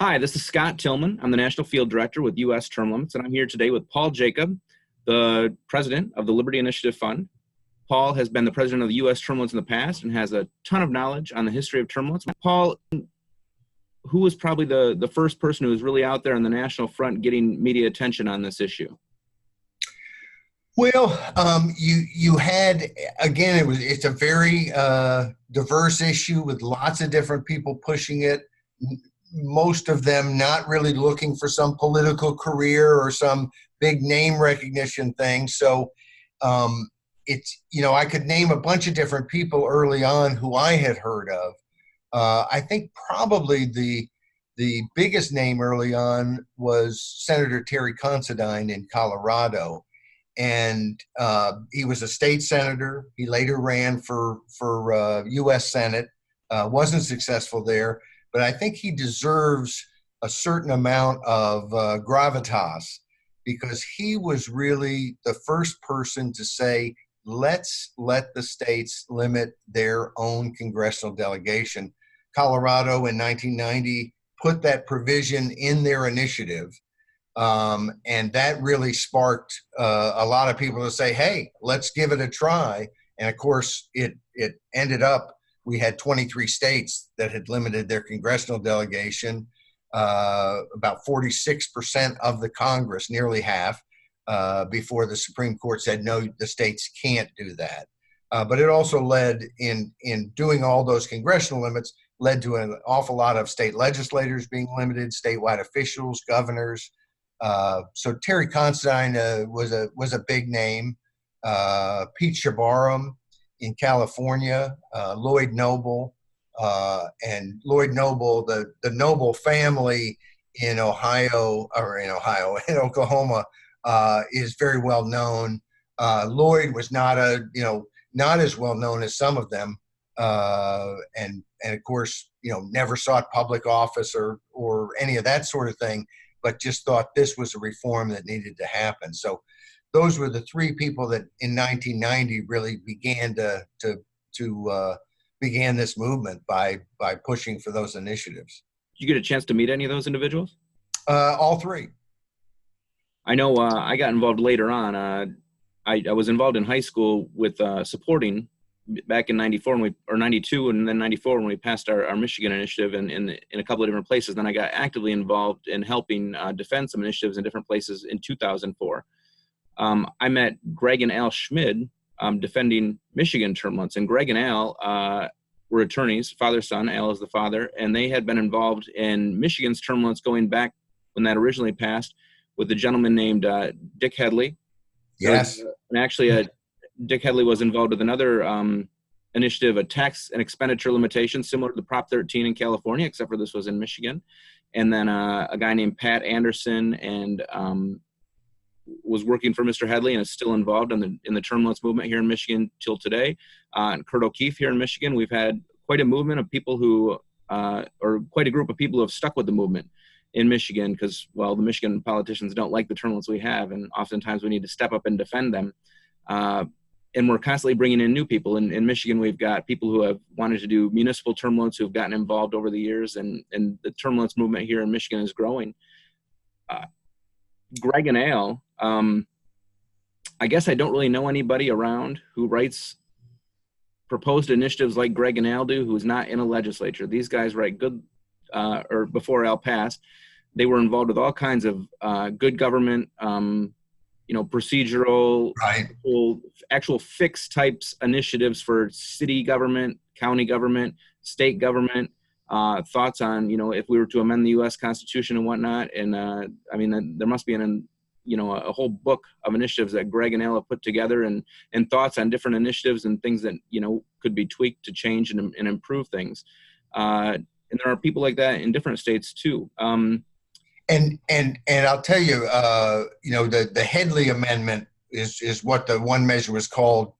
Hi, this is Scott Tillman. I'm the National Field Director with U.S. Term Limits, and I'm here today with Paul Jacob, the President of the Liberty Initiative Fund. Paul has been the President of the U.S. Term Limits in the past and has a ton of knowledge on the history of term limits. Paul, who was probably the first person who was really out there on the national front getting media attention on this issue? Well, you had again. It's a very diverse issue with lots of different people pushing it. Most of them not really looking for some political career or some big name recognition thing. So I could name a bunch of different people early on who I had heard of. I think probably the biggest name early on was Senator Terry Considine in Colorado. And he was a state senator. He later ran for U.S. Senate, wasn't successful there, but I think he deserves a certain amount of gravitas because he was really the first person to say, let's let the states limit their own congressional delegation. Colorado in 1990 put that provision in their initiative. And that really sparked a lot of people to say, hey, let's give it a try. And of course, it ended up, we had 23 states that had limited their congressional delegation, about 46% of the Congress, nearly half, before the Supreme Court said, no, the states can't do that. But it also led in doing all those congressional limits, led to an awful lot of state legislators being limited, statewide officials, governors. So Terry Considine was a big name. Pete Shabaram in California, Lloyd Noble, and Lloyd Noble, the Noble family in Oklahoma, is very well known. Lloyd was not as well known as some of them, and of course, never sought public office or any of that sort of thing, but just thought this was a reform that needed to happen. So those were the three people that in 1990 really began began this movement by pushing for those initiatives. Did you get a chance to meet any of those individuals? All three. I know I got involved later on. I was involved in high school with supporting back in 94 or 92 and then 94 when we passed our Michigan initiative in a couple of different places. Then I got actively involved in helping defend some initiatives in different places in 2004. I met Greg and Al Schmid defending Michigan term limits, and Greg and Al were attorneys, father-son. Al is the father, and they had been involved in Michigan's term limits going back when that originally passed with a gentleman named Dick Headley. Yes. And actually, Dick Headley was involved with another initiative, a tax and expenditure limitation, similar to the Prop 13 in California, except for this was in Michigan. And then a guy named Pat Anderson and was working for Mr. Headley and is still involved in the term limits movement here in Michigan till today. And Kurt O'Keefe here in Michigan, we've had quite a movement of people who, or quite a group of people who have stuck with the movement in Michigan because, well, the Michigan politicians don't like the term limits we have, and oftentimes we need to step up and defend them. And we're constantly bringing in new people. In Michigan, we've got people who have wanted to do municipal term limits who have gotten involved over the years, and the term limits movement here in Michigan is growing. Greg and Al, I guess I don't really know anybody around who writes proposed initiatives like Greg and Al do who's not in a legislature. These guys write good, or before Al passed, they were involved with all kinds of good government, procedural, Right. actual fixed types initiatives for city government, county government, state government, thoughts on, if we were to amend the U.S. Constitution and whatnot. And there must be a whole book of initiatives that Greg and Al have put together and thoughts on different initiatives and things that, could be tweaked to change and improve things. And there are people like that in different states too. And I'll tell you, the Headley Amendment is what the one measure was called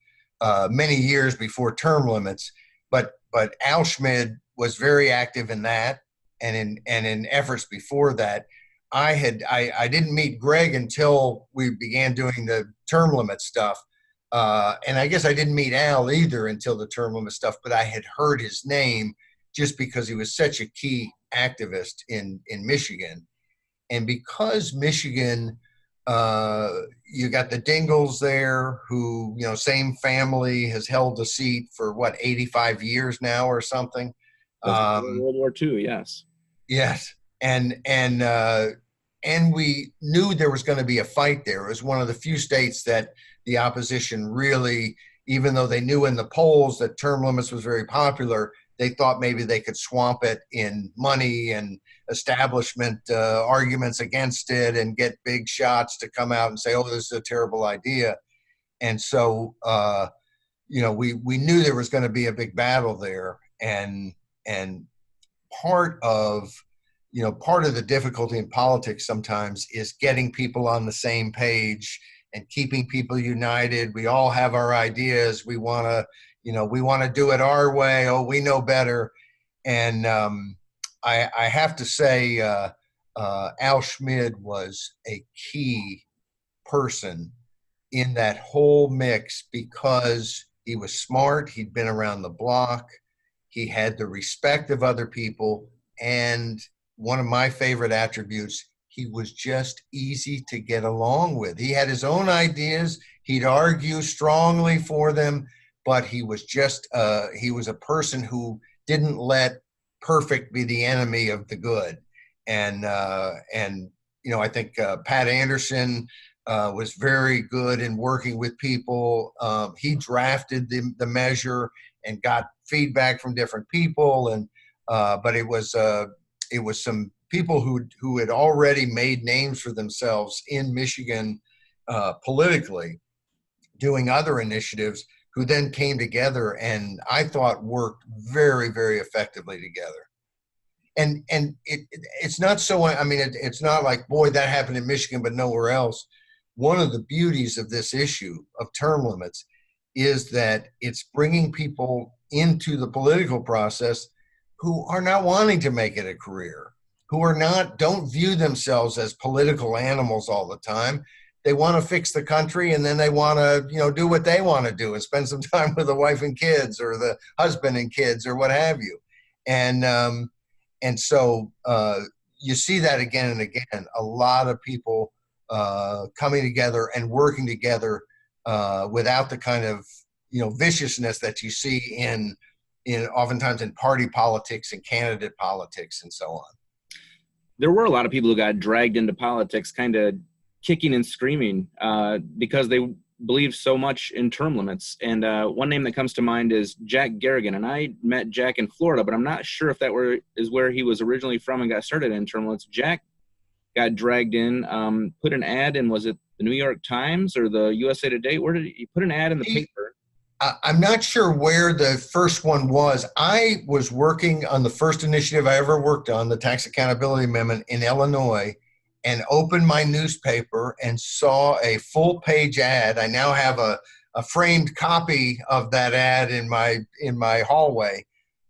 many years before term limits. But Al Schmid was very active in that, and in efforts before that. I didn't meet Greg until we began doing the term limit stuff, and I guess I didn't meet Al either until the term limit stuff. But I had heard his name just because he was such a key activist in Michigan. And because Michigan, you got the Dingles there who, same family has held the seat for what, 85 years now or something. World War II, yes. Yes. And we knew there was going to be a fight there. It was one of the few states that the opposition really, even though they knew in the polls that term limits was very popular, they thought maybe they could swamp it in money and establishment arguments against it and get big shots to come out and say, oh, this is a terrible idea. And so, we knew there was going to be a big battle there. And part of the difficulty in politics sometimes is getting people on the same page and keeping people united. We all have our ideas. We want to do it our way. Oh, we know better. And I have to say, Al Schmid was a key person in that whole mix because he was smart. He'd been around the block. He had the respect of other people. And one of my favorite attributes, he was just easy to get along with. He had his own ideas. He'd argue strongly for them, but he was he was a person who didn't let perfect be the enemy of the good. And I think Pat Anderson was very good in working with people. He drafted the measure and got feedback from different people, but it was some people who had already made names for themselves in Michigan politically, doing other initiatives, who then came together and I thought worked very, very effectively together. And it's not so, it's not like, boy, that happened in Michigan, but nowhere else. One of the beauties of this issue of term limits is that it's bringing people into the political process who are not wanting to make it a career, who don't view themselves as political animals all the time. They want to fix the country, and then they want to, do what they want to do and spend some time with the wife and kids or the husband and kids or what have you. And so you see that again and again, a lot of people coming together and working together without the kind of, viciousness that you see in oftentimes in party politics and candidate politics and so on. There were a lot of people who got dragged into politics kind of kicking and screaming because they believed so much in term limits. And one name that comes to mind is Jack Gargan. And I met Jack in Florida, but I'm not sure if that is where he was originally from and got started in term limits. Jack got dragged in, put an ad in, was it the New York Times or the USA Today? Where did he put an ad in the paper? I'm not sure where the first one was. I was working on the first initiative I ever worked on, the Tax Accountability Amendment in Illinois, and opened my newspaper and saw a full-page ad. I now have a framed copy of that ad in my hallway.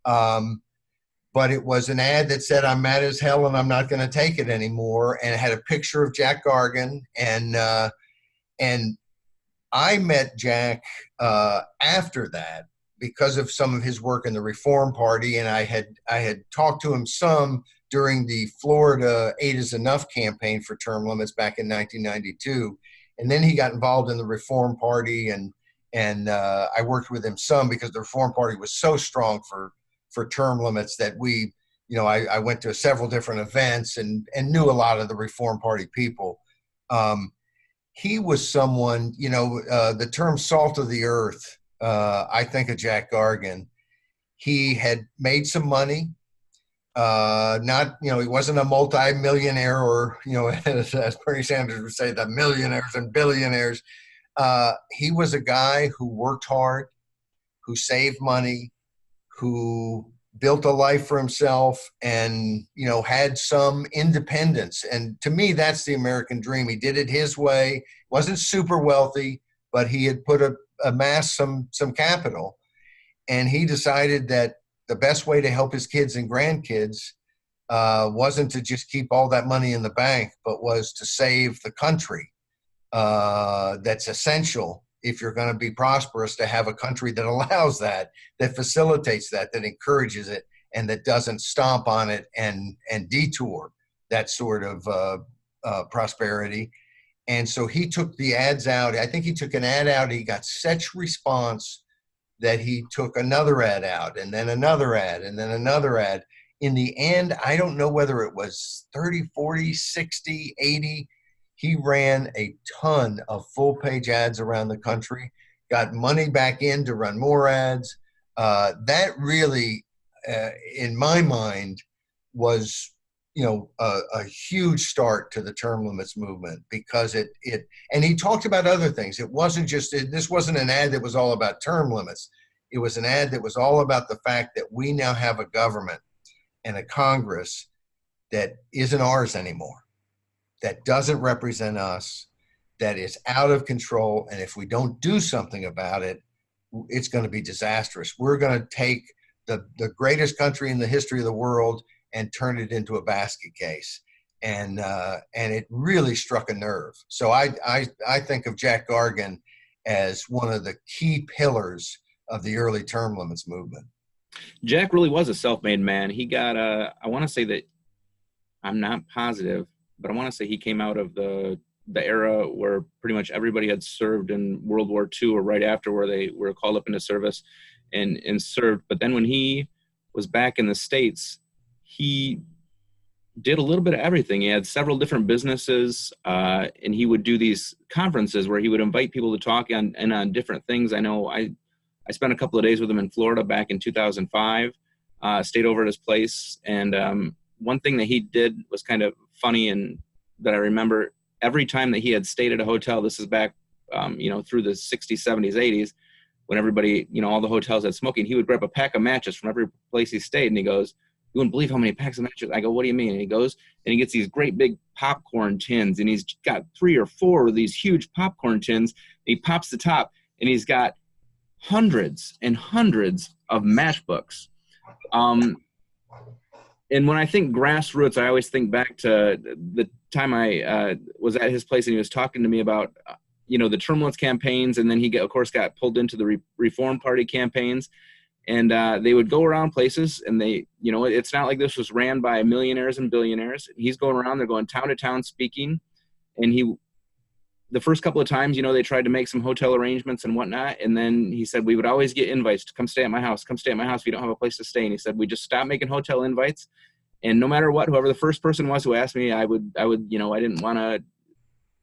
But it was an ad that said, "I'm mad as hell and I'm not going to take it anymore," and it had a picture of Jack Gargan. And I met Jack after that because of some of his work in the Reform Party, and I had talked to him some during the Florida 8 is Enough campaign for term limits back in 1992. And then he got involved in the Reform Party, and I worked with him some because the Reform Party was so strong for term limits that I went to several different events and knew a lot of the Reform Party people. He was someone, the term salt of the earth, I think of Jack Gargan. He had made some money. He wasn't a multi-millionaire or, as Bernie Sanders would say, the millionaires and billionaires. He was a guy who worked hard, who saved money, who built a life for himself and, had some independence. And to me, that's the American dream. He did it his way, wasn't super wealthy, but he had amassed some capital. And he decided that the best way to help his kids and grandkids wasn't to just keep all that money in the bank, but was to save the country. That's essential if you're going to be prosperous, to have a country that allows that facilitates that encourages it. and that doesn't stomp on it and detour that sort of prosperity. And so he took the ads out. I think he took an ad out. He got such response that he took another ad out, and then another ad, and then another ad. In the end, I don't know whether it was 30, 40, 60, 80. He ran a ton of full page ads around the country, got money back in to run more ads. That really, in my mind, was a huge start to the term limits movement, because it and he talked about other things. It wasn't just this wasn't an ad that was all about term limits. It was an ad that was all about the fact that we now have a government and a Congress that isn't ours anymore, that doesn't represent us, that is out of control, and if we don't do something about it, it's going to be disastrous. We're going to take the greatest country in the history of the world and turn it into a basket case. And it really struck a nerve. So I think of Jack Gargan as one of the key pillars of the early term limits movement. Jack really was a self-made man. He got I want to say that, I'm not positive, but I want to say he came out of the era where pretty much everybody had served in World War II or right after, where they were called up into service and served. But then when he was back in the States, he did a little bit of everything. He had several different businesses, and he would do these conferences where he would invite people to talk on different things. I know I spent a couple of days with him in Florida back in 2005, stayed over at his place. And one thing that he did was kind of funny, and that I remember every time that he had stayed at a hotel, this is back, through the 60s, 70s, 80s, when everybody, all the hotels had smoking, he would grab a pack of matches from every place he stayed. And he goes, "You wouldn't believe how many packs of matches." I go, "What do you mean?" And he goes, and he gets these great big popcorn tins, and he's got 3 or 4 of these huge popcorn tins. He pops the top, and he's got hundreds and hundreds of matchbooks. And when I think grassroots, I always think back to the time I was at his place, and he was talking to me about, the term limits campaigns. And then he, of course, got pulled into the Reform Party campaigns. And they would go around places, and they, it's not like this was ran by millionaires and billionaires. He's going around, they're going town to town speaking. And the first couple of times, they tried to make some hotel arrangements and whatnot. And then he said, we would always get invites to come stay at my house if you don't have a place to stay. And he said, we just stopped making hotel invites. And no matter what, whoever the first person was who asked me, I would, I didn't want to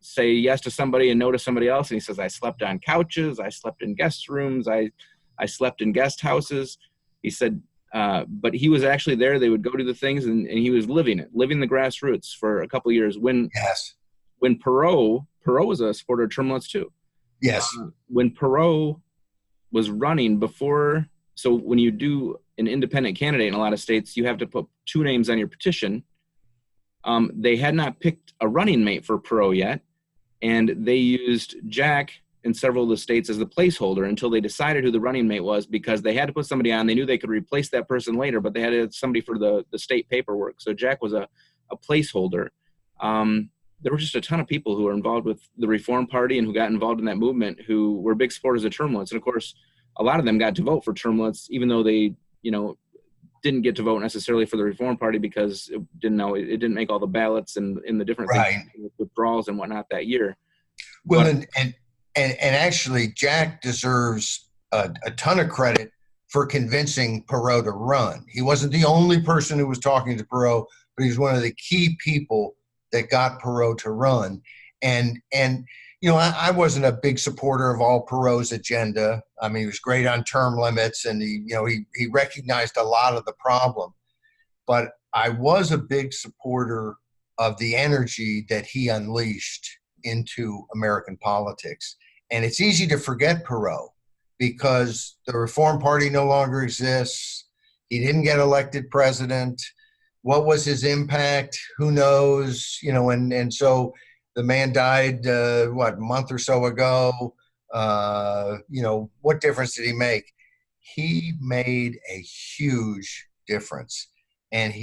say yes to somebody and no to somebody else. And he says, I slept on couches. I slept in guest rooms. I slept in guest houses. He said, but he was actually there. They would go to the things, and he was living the grassroots for a couple of years. When Perot was a supporter of term limits too. Yes. When Perot was running before, so when you do an independent candidate in a lot of states, you have to put 2 names on your petition. They had not picked a running mate for Perot yet, and they used Jack in several of the states as the placeholder until they decided who the running mate was, because they had to put somebody on. They knew they could replace that person later, but they had to have somebody for the state paperwork. So Jack was a placeholder. There were just a ton of people who were involved with the Reform Party and who got involved in that movement who were big supporters of term limits. And of course, a lot of them got to vote for term limits, even though they, didn't get to vote necessarily for the Reform Party, because it didn't make all the ballots and in the different things, withdrawals and whatnot that year. Well, and actually, Jack deserves a ton of credit for convincing Perot to run. He wasn't the only person who was talking to Perot, but he was one of the key people that got Perot to run. And I wasn't a big supporter of all Perot's agenda. I mean, he was great on term limits, and he recognized a lot of the problem. But I was a big supporter of the energy that he unleashed into American politics. And it's easy to forget Perot because the Reform Party no longer exists. He didn't get elected president. What was his impact? Who knows? And so the man died, a month or so ago. What difference did he make? He made a huge difference. And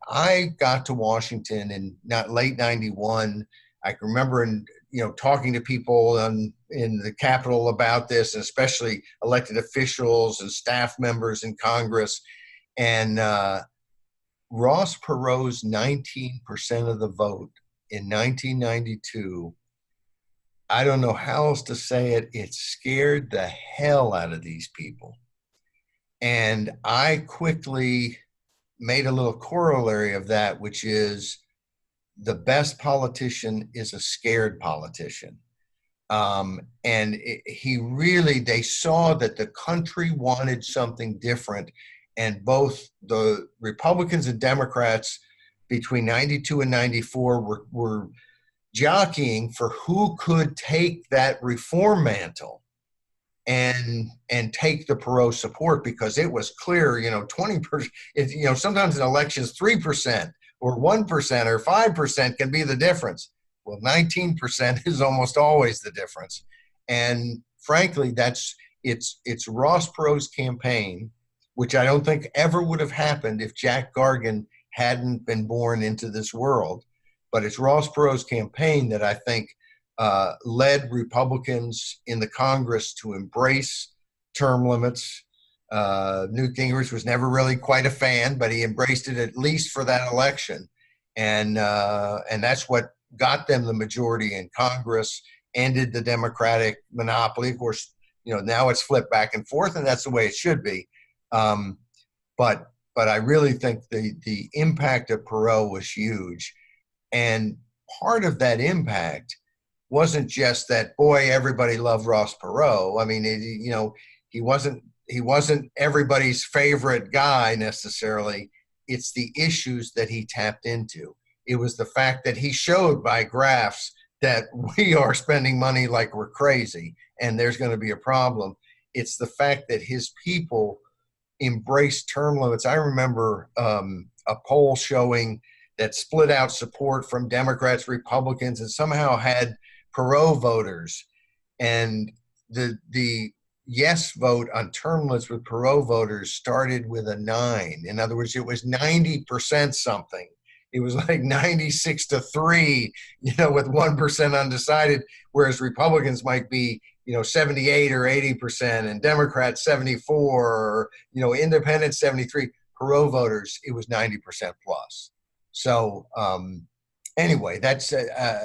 I got to Washington in late 91. I can remember talking to people in the Capitol about this, and especially elected officials and staff members in Congress. And Ross Perot's 19% of the vote in 1992, I don't know how else to say it, it scared the hell out of these people. And I quickly made a little corollary of that, which is the best politician is a scared politician. They saw that the country wanted something different. And both the Republicans and Democrats between 92 and 94 were jockeying for who could take that reform mantle and take the Perot support, because it was clear, 20%, sometimes in elections 3% or 1% or 5% can be the difference. Well, 19% is almost always the difference. And frankly, it's Ross Perot's campaign, which I don't think ever would have happened if Jack Gargan hadn't been born into this world. But it's Ross Perot's campaign that I think led Republicans in the Congress to embrace term limits. Newt Gingrich was never really quite a fan, but he embraced it at least for that election. And that's what got them the majority in Congress, ended the Democratic monopoly. Of course, now it's flipped back and forth, and that's the way it should be. But I really think the impact of Perot was huge. And part of that impact wasn't just that, boy, everybody loved Ross Perot. I mean, he wasn't everybody's favorite guy necessarily. It's the issues that he tapped into. It was the fact that he showed by graphs that we are spending money like we're crazy and there's going to be a problem. It's the fact that his people embraced term limits. I remember a poll showing that split out support from Democrats, Republicans, and somehow had Perot voters. And the yes vote on term limits with Perot voters started with a 9. In other words, it was 90% something. It was like 96-3, with 1% undecided, whereas Republicans might be, 78 or 80%, and Democrats 74, or, independents 73. Perot voters, it was 90% plus. So anyway, that's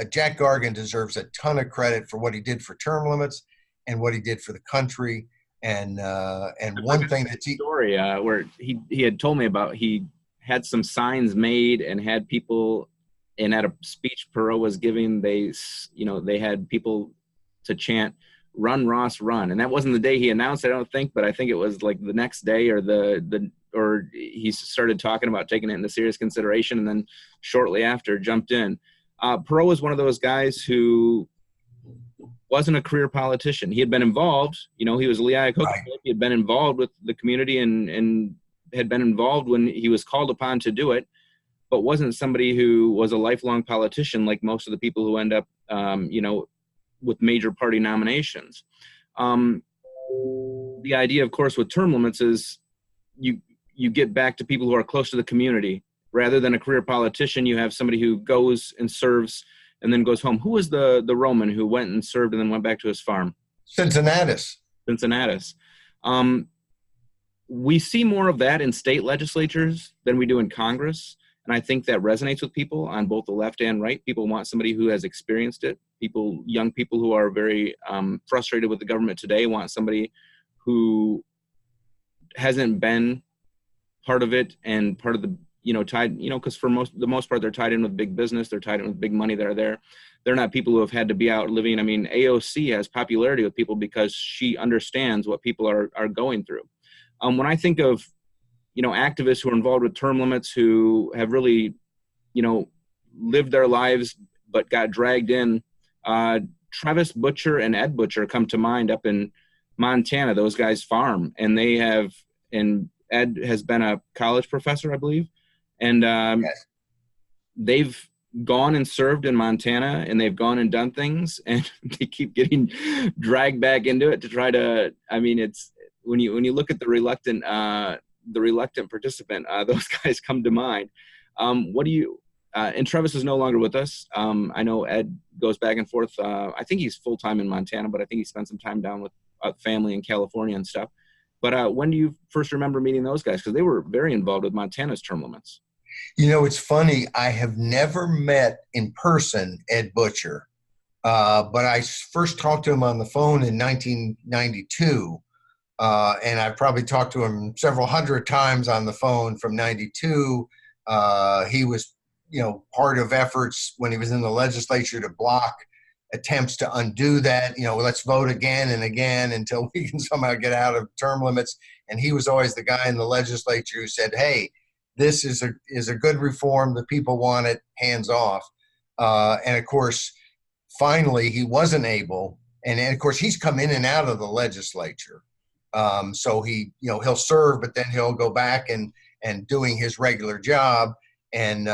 Jack Gargan deserves a ton of credit for what he did for term limits and what he did for the country. And one thing that's story where he had told me about, he had some signs made and had people, and at a speech Perot was giving, they had people to chant, "Run, Ross, run." And that wasn't the day he announced it, I don't think, but I think it was like the next day or or he started talking about taking it into serious consideration, and then shortly after jumped in. Perot was one of those guys who wasn't a career politician. He had been involved, he was a Lehigh Cook. Right. He had been involved with the community and had been involved when he was called upon to do it, but wasn't somebody who was a lifelong politician like most of the people who end up, with major party nominations. The idea, of course, with term limits is you get back to people who are close to the community. Rather than a career politician, you have somebody who goes and serves and then goes home. Who was the Roman who went and served and then went back to his farm? Cincinnatus. We see more of that in state legislatures than we do in Congress. And I think that resonates with people on both the left and right. People want somebody who has experienced it. Young people who are very frustrated with the government today want somebody who hasn't been part of it and part of the, tied, because for the most part, they're tied in with big business. They're tied in with big money that are there. They're not people who have had to be out living. I mean, AOC has popularity with people because she understands what people are going through. When I think of, activists who are involved with term limits, who have really, lived their lives but got dragged in, Travis Butcher and Ed Butcher come to mind up in Montana. Those guys farm, and Ed has been a college professor, I believe. And yes. They've gone and served in Montana, and they've gone and done things, and they keep getting dragged back into it to try to, it's, when you look at the reluctant participant, those guys come to mind. And Travis is no longer with us. I know Ed goes back and forth. I think he's full-time in Montana, but I think he spent some time down with family in California and stuff. But when do you first remember meeting those guys? Because they were very involved with Montana's term limits. You know, it's funny. I have never met in person Ed Butcher, but I first talked to him on the phone in 1992. And I've probably talked to him several hundred times on the phone from 92. He was, part of efforts when he was in the legislature to block attempts to undo that. Let's vote again and again until we can somehow get out of term limits. And he was always the guy in the legislature who said, hey, this is a good reform. The people want it, hands off. And of course, finally, he wasn't able. And of course, he's come in and out of the legislature. So he'll serve, but then he'll go back and doing his regular job and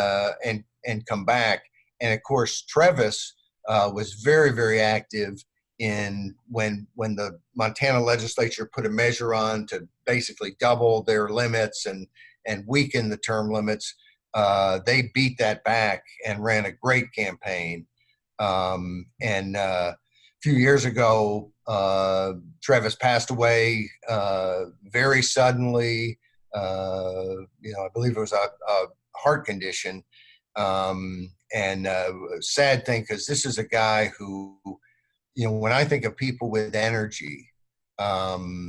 come back. And of course, Travis was very, very active in when the Montana legislature put a measure on to basically double their limits and weaken the term limits. They beat that back and ran a great campaign. And a few years ago, Travis passed away very suddenly. I believe it was a heart condition. And sad thing, because this is a guy who, when I think of people with energy, I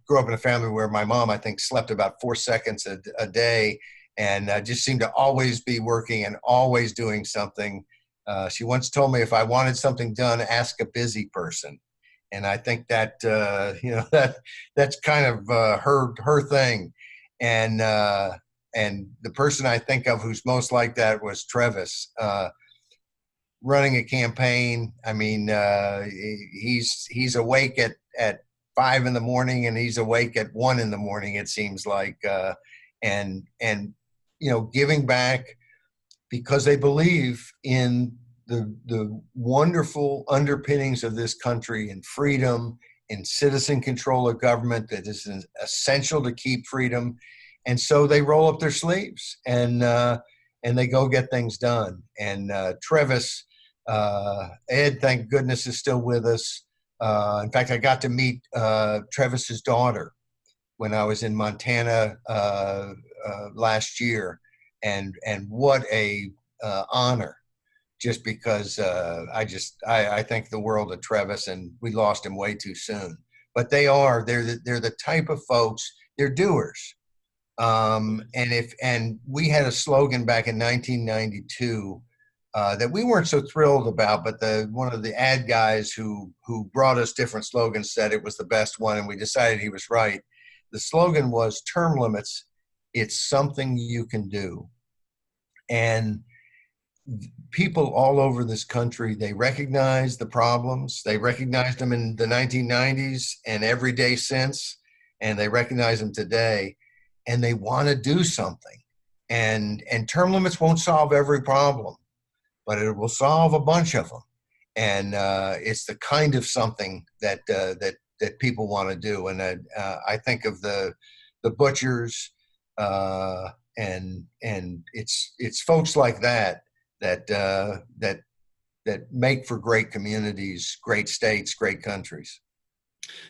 grew up in a family where my mom, I think, slept about 4 seconds a day, and just seemed to always be working and always doing something. She once told me, if I wanted something done, ask a busy person. And I think that, that's kind of her thing. And the person I think of who's most like that was Travis, running a campaign. I mean, he's awake at 5 in the morning, and he's awake at 1 in the morning, it seems like, and giving back, because they believe in the wonderful underpinnings of this country and freedom and citizen control of government that is essential to keep freedom. And so they roll up their sleeves and they go get things done. And Travis, Ed, thank goodness, is still with us. In fact, I got to meet Travis's daughter when I was in Montana last year, and what a honor! Just because I think the world of Travis, and we lost him way too soon. But they're the type of folks, they're doers. And we had a slogan back in 1992 that we weren't so thrilled about, but one of the ad guys who brought us different slogans said it was the best one, and we decided he was right. The slogan was term limits. It's something you can do. And people all over this country, they recognize the problems. They recognized them in the 1990s and every day since, and they recognize them today, and they want to do something. And term limits won't solve every problem, but it will solve a bunch of them. And it's the kind of something that people want to do. And I think of the Butchers, and it's folks like that make for great communities, great states, great countries.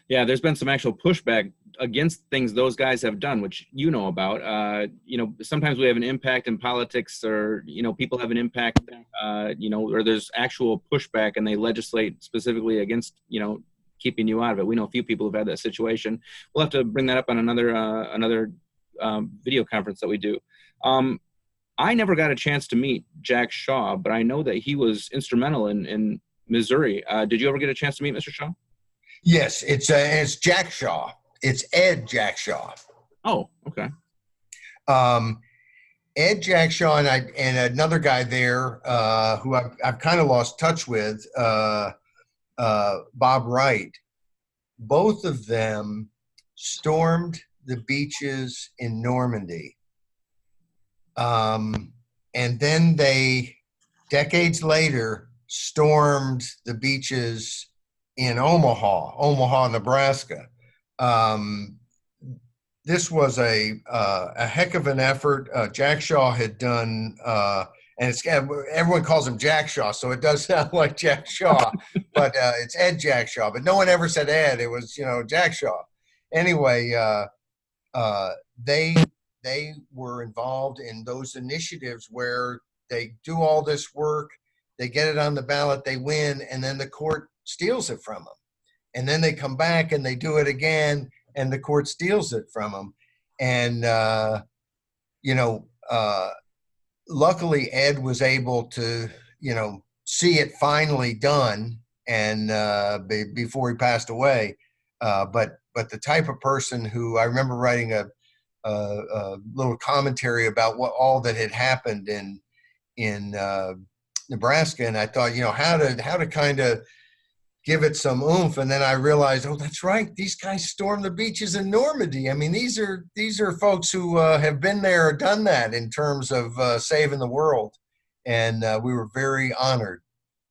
Yeah, there's been some actual pushback against things those guys have done, which you know about. Sometimes we have an impact in politics, or people have an impact, or there's actual pushback, and they legislate specifically against keeping you out of it. We know a few people have had that situation. We'll have to bring that up on another video conference that we do. I never got a chance to meet Jack Shaw, but I know that he was instrumental in Missouri. Did you ever get a chance to meet Mr. Shaw? Yes, it's Jack Shaw. It's Ed Jack Shaw. Oh, okay. Ed Jack Shaw and another guy there who I've kind of lost touch with, Bob Wright. Both of them stormed the beaches in Normandy. And then they, decades later, stormed the beaches in Omaha, Nebraska. This was a heck of an effort. Jack Shaw had done and it's everyone calls him Jack Shaw, so it does sound like Jack Shaw, but it's Ed Jack Shaw. But no one ever said Ed; it was Jack Shaw. Anyway, they were involved in those initiatives where they do all this work, they get it on the ballot, they win, and then the court steals it from them, and then they come back and they do it again, and the court steals it from them, and luckily Ed was able to, see it finally done, and before he passed away. But the type of person who, I remember writing a little commentary about what all that had happened in Nebraska, and I thought, how to kind of give it some oomph. And then I realized, oh, that's right, these guys stormed the beaches in Normandy. I mean, these are folks who have been there or done that in terms of saving the world, and we were very honored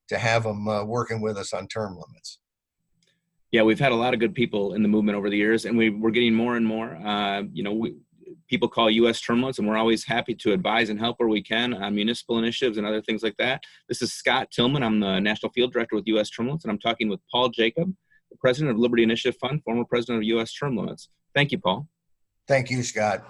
to have them working with us on term limits. Yeah, we've had a lot of good people in the movement over the years, and we're getting more and more. People call U.S. term limits, and we're always happy to advise and help where we can on municipal initiatives and other things like that. This is Scott Tillman. I'm the National Field Director with U.S. Term Limits, and I'm talking with Paul Jacob, the President of Liberty Initiative Fund, former President of U.S. Term Limits. Thank you, Paul. Thank you, Scott.